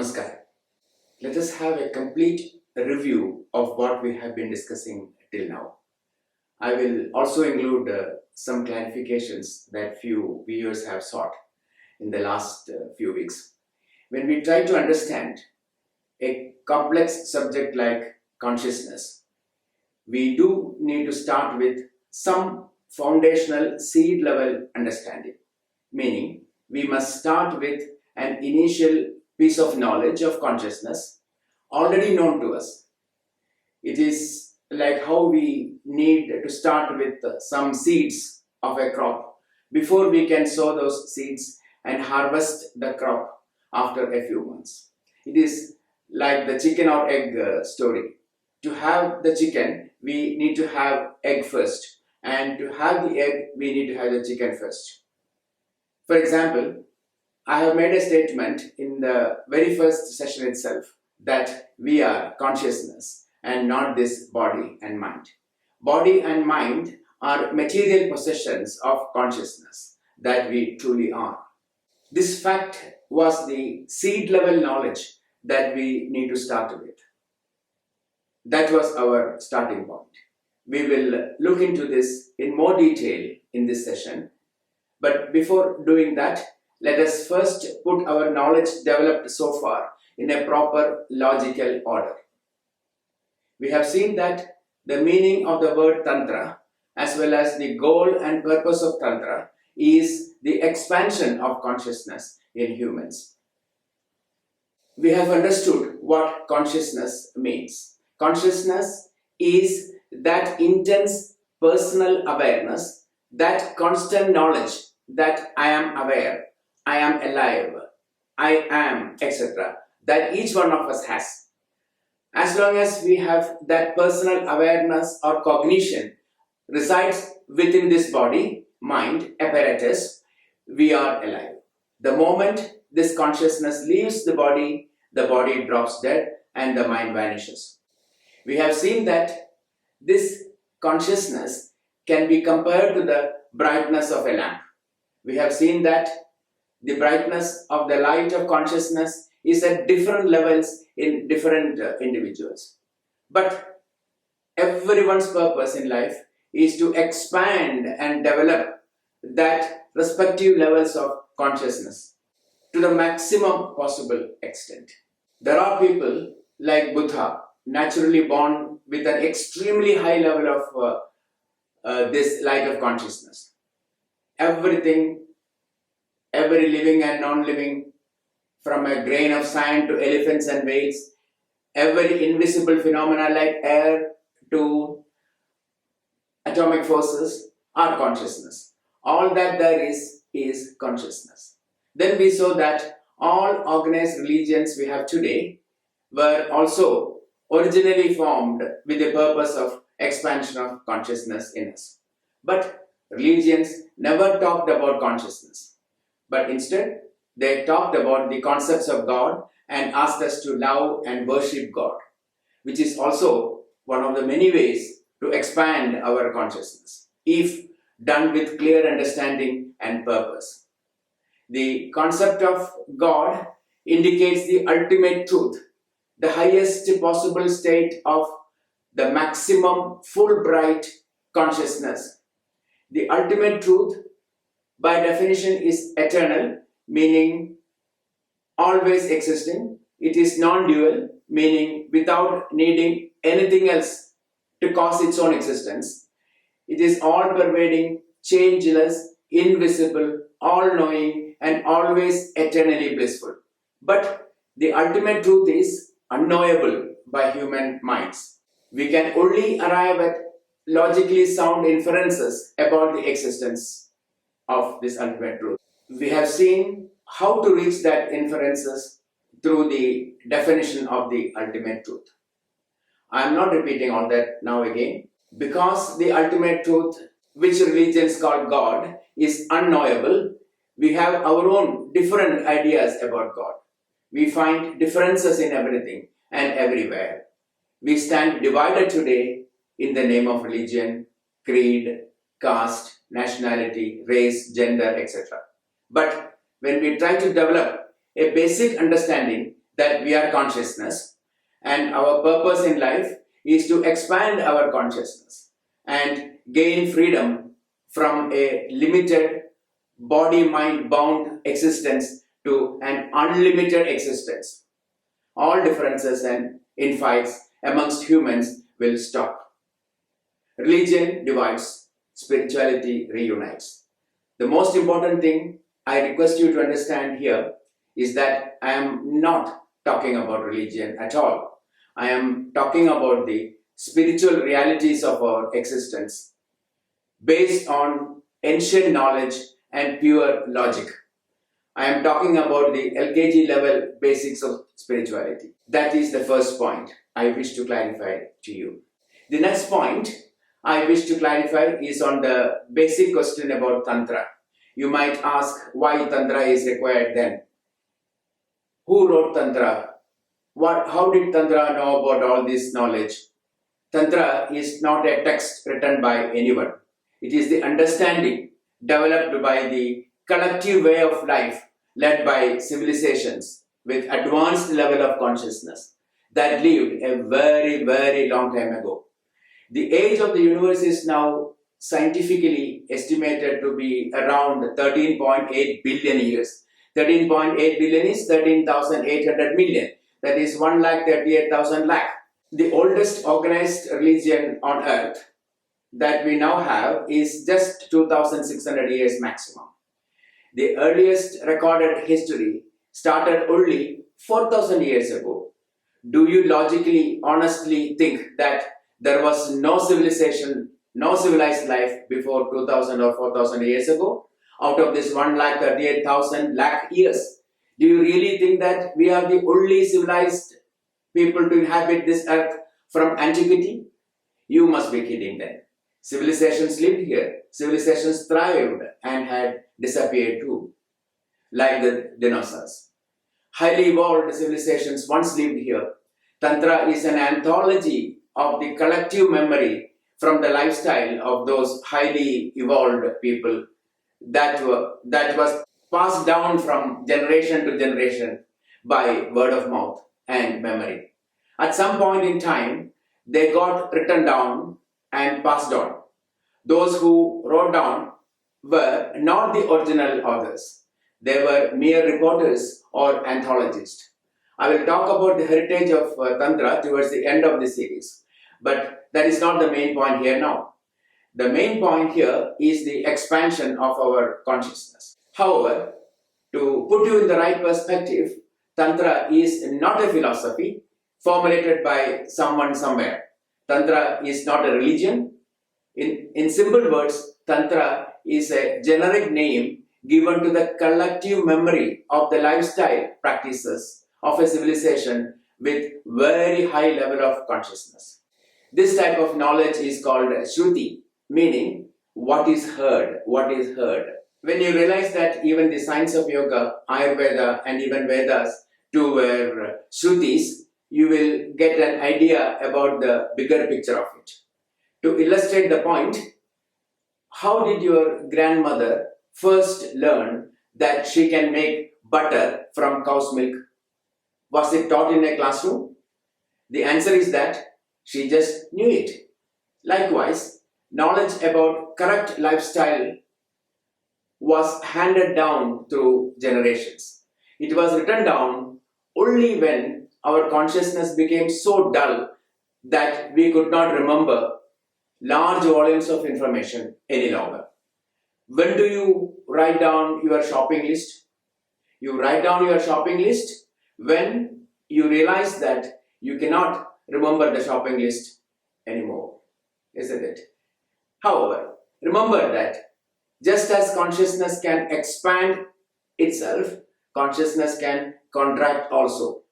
Namaskar. Let us have a complete review of what we have been discussing till now. I will also include some clarifications that few viewers have sought in the last few weeks. When we try to understand a complex subject like consciousness, we do need to start with some foundational seed level understanding, meaning we must start with an initial piece of knowledge of consciousness already known to us. It is like how we need to start with some seeds of a crop before we can sow those seeds and harvest the crop after a few months. It is like the chicken or egg story. To have the chicken, we need to have egg first, and to have the egg, we need to have the chicken first. For example, I have made a statement in the very first session itself that we are consciousness and not this body and mind. Body and mind are material possessions of consciousness that we truly are. This fact was the seed level knowledge that we need to start with. That was our starting point. We will look into this in more detail in this session. But before doing that, let us first put our knowledge developed so far in a proper logical order. We have seen that the meaning of the word Tantra, as well as the goal and purpose of Tantra, is the expansion of consciousness in humans. We have understood what consciousness means. Consciousness is that intense personal awareness, that constant knowledge that I am aware, I am alive, I am, etc., that each one of us has. As long as we have that personal awareness or cognition resides within this body, mind, apparatus, we are alive. The moment this consciousness leaves the body drops dead and the mind vanishes. We have seen that this consciousness can be compared to the brightness of a lamp. We have seen that the brightness of the light of consciousness is at different levels in different individuals. But everyone's purpose in life is to expand and develop that respective levels of consciousness to the maximum possible extent. There are people like Buddha, naturally born with an extremely high level of this light of consciousness. Everything, every living and non-living, from a grain of sand to elephants and whales, every invisible phenomena like air to atomic forces are consciousness. All that there is consciousness. Then we saw that all organized religions we have today were also originally formed with the purpose of expansion of consciousness in us. But religions never talked about consciousness, but instead they talked about the concepts of God and asked us to love and worship God, which is also one of the many ways to expand our consciousness, if done with clear understanding and purpose. The concept of God indicates the ultimate truth, the highest possible state of the maximum full bright consciousness. The ultimate truth, by definition, is eternal, meaning always existing. It is non-dual, meaning without needing anything else to cause its own existence. It is all-pervading, changeless, invisible, all-knowing, and always eternally blissful. But the ultimate truth is unknowable by human minds. We can only arrive at logically sound inferences about the existence of this ultimate truth. We have seen how to reach that inferences through the definition of the ultimate truth. I am not repeating all that now again, because the ultimate truth, which religions call God, is unknowable. We have our own different ideas about God. We find differences in everything and everywhere. We stand divided today in the name of religion, creed, caste, nationality, race, gender, etc. But when we try to develop a basic understanding that we are consciousness, and our purpose in life is to expand our consciousness and gain freedom from a limited body-mind bound existence to an unlimited existence. All differences and infights amongst humans will stop. Religion divides, spirituality reunites. The most important thing I request you to understand here is that I am not talking about religion at all. I am talking about the spiritual realities of our existence based on ancient knowledge and pure logic. I am talking about the LKG level basics of spirituality. That is the first point I wish to clarify to you. The next point I wish to clarify is on the basic question about Tantra. You might ask why Tantra is required then. Who wrote Tantra? How did Tantra know about all this knowledge? Tantra is not a text written by anyone. It is the understanding developed by the collective way of life led by civilizations with advanced level of consciousness that lived a very, very long time ago. The age of the universe is now scientifically estimated to be around 13.8 billion years. 13.8 billion is 13,800 million. That is 1,38,000 lakh. The oldest organized religion on earth that we now have is just 2,600 years maximum. The earliest recorded history started only 4,000 years ago. Do you logically, honestly think that there was no civilization, no civilized life before 2,000 or 4,000 years ago? Out of this 1,38,000 lakh years, do you really think that we are the only civilized people to inhabit this earth from antiquity? You must be kidding then. Civilizations lived here, civilizations thrived and had disappeared too, like the dinosaurs. Highly evolved civilizations once lived here. Tantra is an anthology of the collective memory from the lifestyle of those highly evolved people that was passed down from generation to generation by word of mouth and memory. At some point in time, they got written down and passed on. Those who wrote down were not the original authors. They were mere reporters or anthologists. I will talk about the heritage of Tantra towards the end of this series, but that is not the main point here now. The main point here is the expansion of our consciousness. However, to put you in the right perspective, Tantra is not a philosophy formulated by someone somewhere. Tantra is not a religion. In simple words, Tantra is a generic name given to the collective memory of the lifestyle practices of a civilization with very high level of consciousness. This type of knowledge is called Shruti, meaning what is heard, what is heard. When you realize that even the science of yoga, Ayurveda and even Vedas too were Shrutis, you will get an idea about the bigger picture of it. To illustrate the point, how did your grandmother first learn that she can make butter from cow's milk? Was it taught in a classroom? The answer is that she just knew it. Likewise, knowledge about correct lifestyle was handed down through generations. It was written down only when our consciousness became so dull that we could not remember large volumes of information any longer. When do you write down your shopping list? You write down your shopping list when you realize that you cannot remember the shopping list anymore, isn't it? However, remember that just as consciousness can expand itself, consciousness can contract also.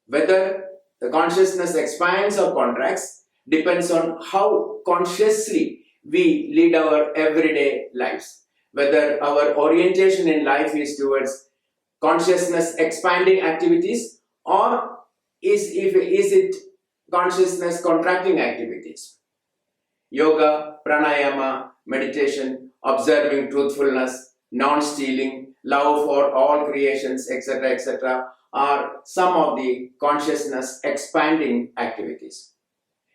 Whether the consciousness expands or contracts depends on how consciously we lead our everyday lives. Whether our orientation in life is towards consciousness expanding activities or is it consciousness contracting activities. Yoga, pranayama, meditation, observing truthfulness, non-stealing, love for all creations, etc., etc. are some of the consciousness expanding activities.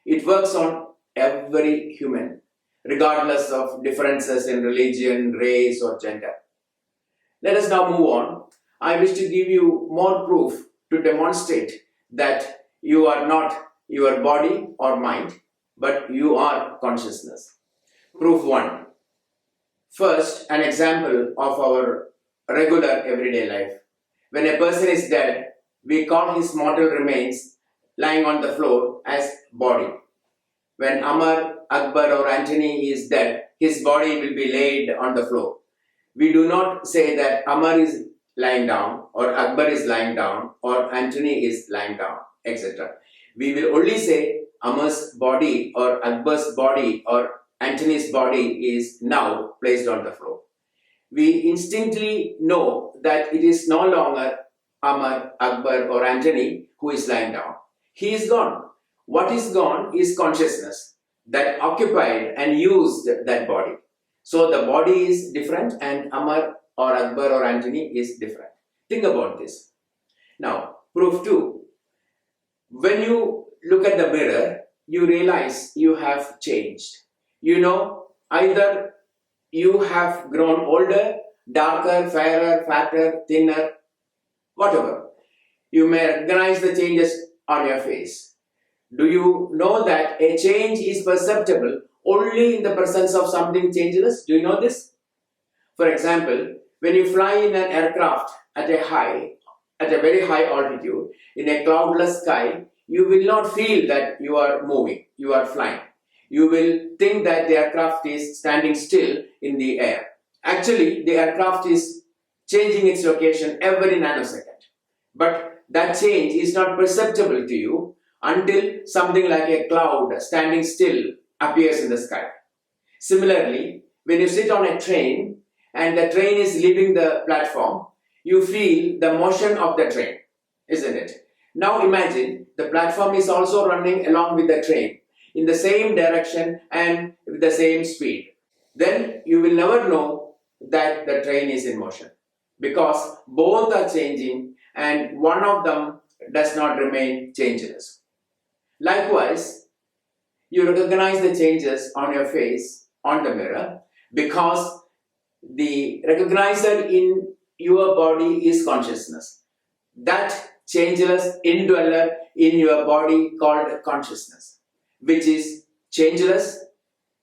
It works on every human, regardless of differences in religion, race, or gender. Let us now move on. I wish to give you more proof to demonstrate that you are not your body or mind, but you are consciousness. Proof 1. First, an example of our regular everyday life. When a person is dead, we call his mortal remains lying on the floor as body. When Amar, Akbar or Antony is dead, his body will be laid on the floor. We do not say that Amar is lying down or Akbar is lying down or Antony is lying down, etc. We will only say Amar's body or Akbar's body or Antony's body is now placed on the floor. We instinctively know that it is no longer Amar, Akbar or Antony who is lying down. He is gone. What is gone is consciousness that occupied and used that body. So the body is different and Amar or Akbar or Antony is different. Think about this. Now, proof 2. When you look at the mirror, you realize you have changed. You know, either you have grown older, darker, fairer, fatter, thinner, whatever. You may recognize the changes on your face. Do you know that a change is perceptible only in the presence of something changeless? Do you know this? For example, when you fly in an aircraft at a very high altitude, in a cloudless sky, you will not feel that you are moving, you are flying. You will think that the aircraft is standing still in the air. Actually, the aircraft is changing its location every nanosecond. But that change is not perceptible to you until something like a cloud standing still appears in the sky. Similarly, when you sit on a train and the train is leaving the platform, you feel the motion of the train, isn't it? Now imagine the platform is also running along with the train in the same direction and with the same speed. Then you will never know that the train is in motion because both are changing and one of them does not remain changeless. Likewise, you recognize the changes on your face, on the mirror, because the recognizer in your body is consciousness. That changeless indweller in your body called consciousness, which is changeless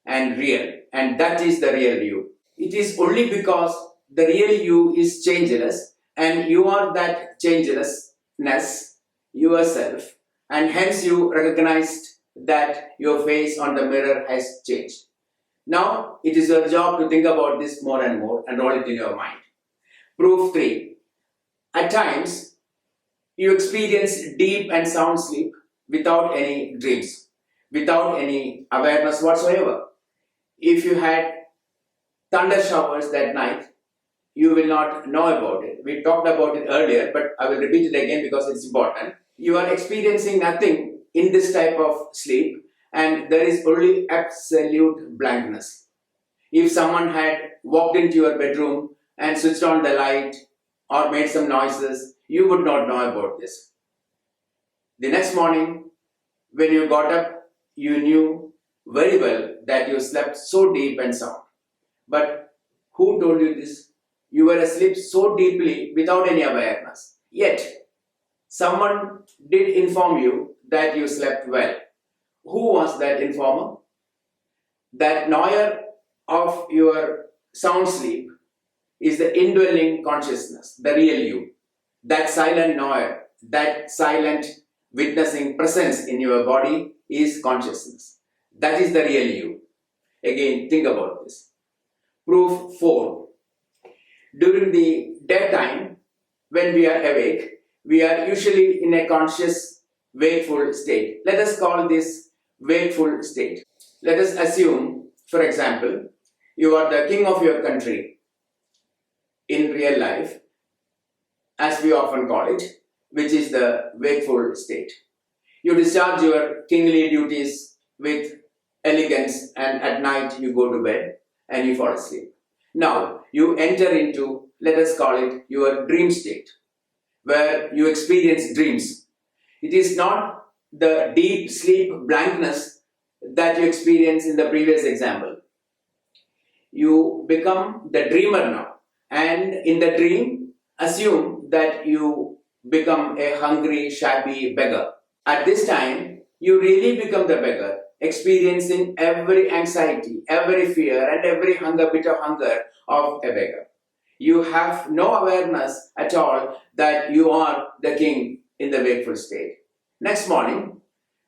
and real, and that is the real you. It is only because the real you is changeless and you are that changelessness yourself, and hence you recognized that your face on the mirror has changed. Now it is your job to think about this more and more and roll it in your mind. Proof 3. At times, you experience deep and sound sleep without any dreams, without any awareness whatsoever. If you had thunder showers that night, you will not know about it. We talked about it earlier, but I will repeat it again because it's important. You are experiencing nothing in this type of sleep and there is only absolute blankness. If someone had walked into your bedroom and switched on the light or made some noises, you would not know about this. The next morning, when you got up, you knew very well that you slept so deep and sound. But who told you this? You were asleep so deeply without any awareness. Yet, someone did inform you that you slept well. Who was that informer? That knower of your sound sleep is the indwelling consciousness, the real you. That silent knower, that silent witnessing presence in your body is consciousness. That is the real you. Again, think about this. Proof 4. During the daytime, when we are awake, we are usually in a conscious, wakeful state. Let us call this wakeful state. Let us assume, for example, you are the king of your country in real life, as we often call it, which is the wakeful state. You discharge your kingly duties with elegance and at night you go to bed and you fall asleep. Now, you enter into, let us call it, your dream state. where you experience dreams. It is not the deep sleep blankness that you experience in the previous example. You become the dreamer now, and in the dream, assume that you become a hungry, shabby beggar. At this time, you really become the beggar, experiencing every anxiety, every fear, and every bit of hunger of a beggar. You have no awareness at all that you are the king in the wakeful state. Next morning,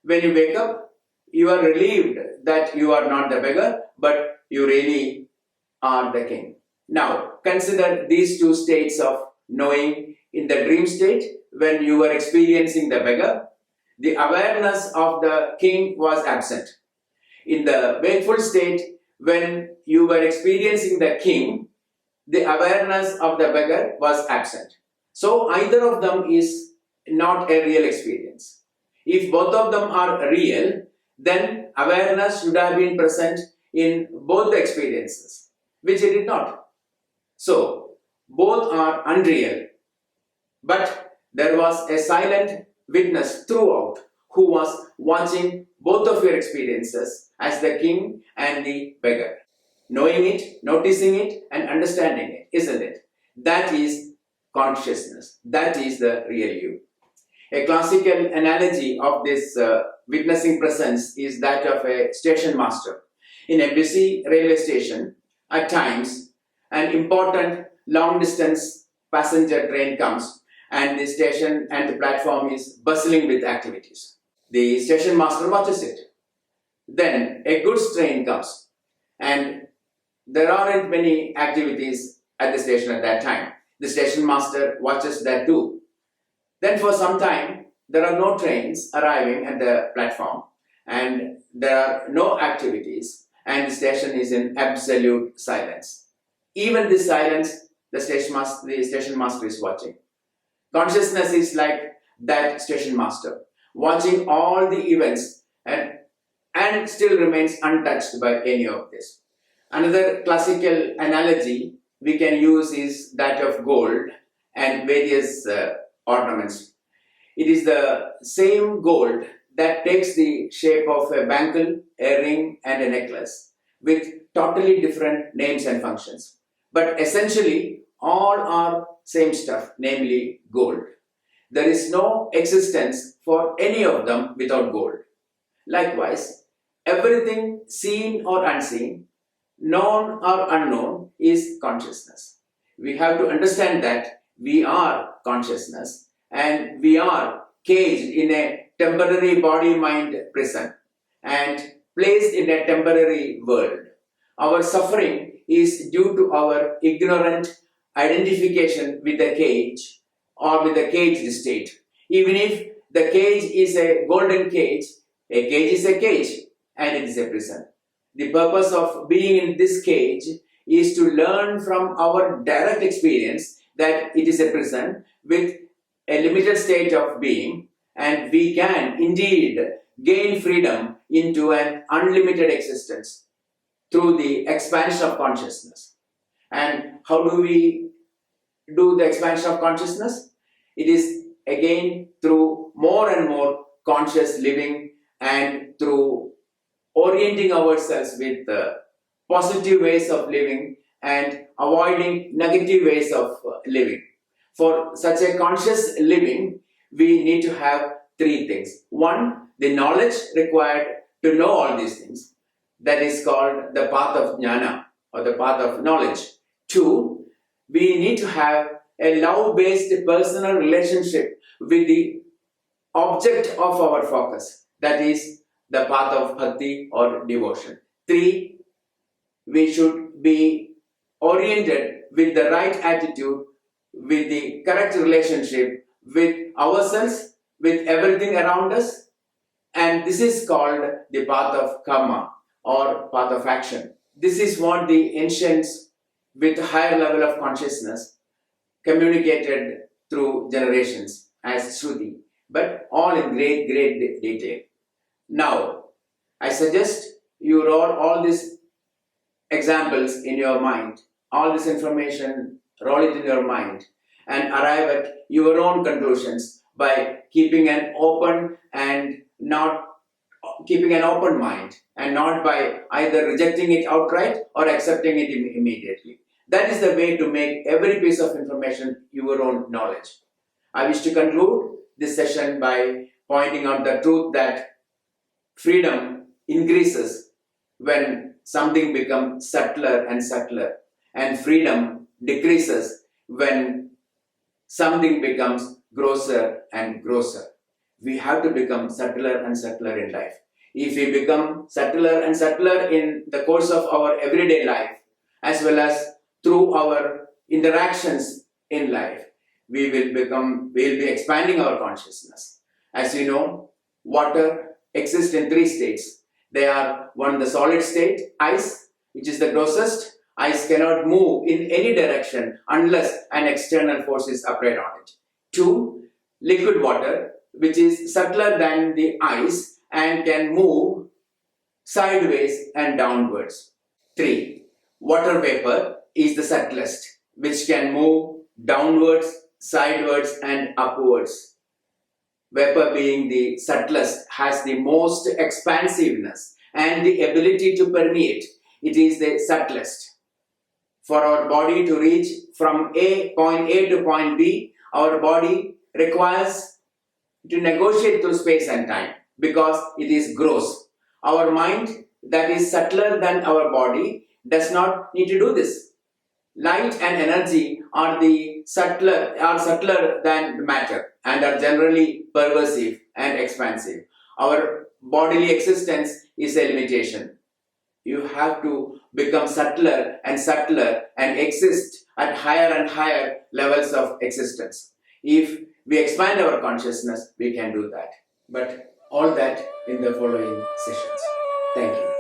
when you wake up, you are relieved that you are not the beggar, but you really are the king. Now, consider these two states of knowing. In the dream state, when you were experiencing the beggar, the awareness of the king was absent. In the wakeful state, when you were experiencing the king, the awareness of the beggar was absent. So either of them is not a real experience. If both of them are real, then awareness should have been present in both the experiences, which it did not. So both are unreal, but there was a silent witness throughout who was watching both of your experiences as the king and the beggar. Knowing it, noticing it, and understanding it, isn't it? That is consciousness. That is the real you. A classical analogy of this witnessing presence is that of a station master. In a busy railway station, at times, an important long distance passenger train comes and the station and the platform is bustling with activities. The station master watches it. Then a goods train comes and there aren't many activities at the station at that time. The station master watches that too. Then for some time, there are no trains arriving at the platform and there are no activities and the station is in absolute silence. Even this silence, the station master is watching. Consciousness is like that station master, watching all the events and still remains untouched by any of this. Another classical analogy we can use is that of gold and various ornaments. It is the same gold that takes the shape of a bangle, a ring, and a necklace with totally different names and functions. But essentially, all are same stuff, namely gold. There is no existence for any of them without gold. Likewise, everything seen or unseen, known or unknown, is consciousness. We have to understand that we are consciousness and we are caged in a temporary body-mind prison and placed in a temporary world. Our suffering is due to our ignorant identification with the cage or with the caged state. Even if the cage is a golden cage, a cage is a cage and it is a prison. The purpose of being in this cage is to learn from our direct experience that it is a prison with a limited state of being, and we can indeed gain freedom into an unlimited existence through the expansion of consciousness. And how do we do the expansion of consciousness? It is again through more and more conscious living and through orienting ourselves with positive ways of living and avoiding negative ways of living. For such a conscious living, we need to have three things. One, the knowledge required to know all these things. That is called the path of jnana or the path of knowledge. Two, we need to have a love-based personal relationship with the object of our focus. That is the path of bhakti or devotion. Three, we should be oriented with the right attitude, with the correct relationship with ourselves, with everything around us, and this is called the path of karma or path of action. This is what the ancients with higher level of consciousness communicated through generations as Shruti, but all in great detail. Now, I suggest you roll all these examples in your mind, all this information, roll it in your mind and arrive at your own conclusions by keeping an open mind, and not by either rejecting it outright or accepting it immediately. That is the way to make every piece of information your own knowledge. I wish to conclude this session by pointing out the truth that freedom increases when something becomes subtler and subtler, and freedom decreases when something becomes grosser and grosser. We have to become subtler and subtler in life. If we become subtler and subtler in the course of our everyday life, as well as through our interactions in life, we'll be expanding our consciousness. As you know, water exists in three states. They are: one, the solid state, ice, which is the grossest. Ice cannot move in any direction unless an external force is applied on it. Two, liquid water, which is subtler than the ice and can move sideways and downwards. Three, water vapor is the subtlest, which can move downwards, sidewards and upwards. Vapor, being the subtlest, has the most expansiveness and the ability to permeate. It is the subtlest. For our body to reach from point A to point B, our body requires to negotiate through space and time because it is gross. Our mind, that is subtler than our body, does not need to do this. Light and energy are subtler than matter and are generally pervasive and expansive. Our bodily existence is a limitation. You have to become subtler and exist at higher and higher levels of existence. If we expand our consciousness, we can do that. But all that in the following sessions. Thank you.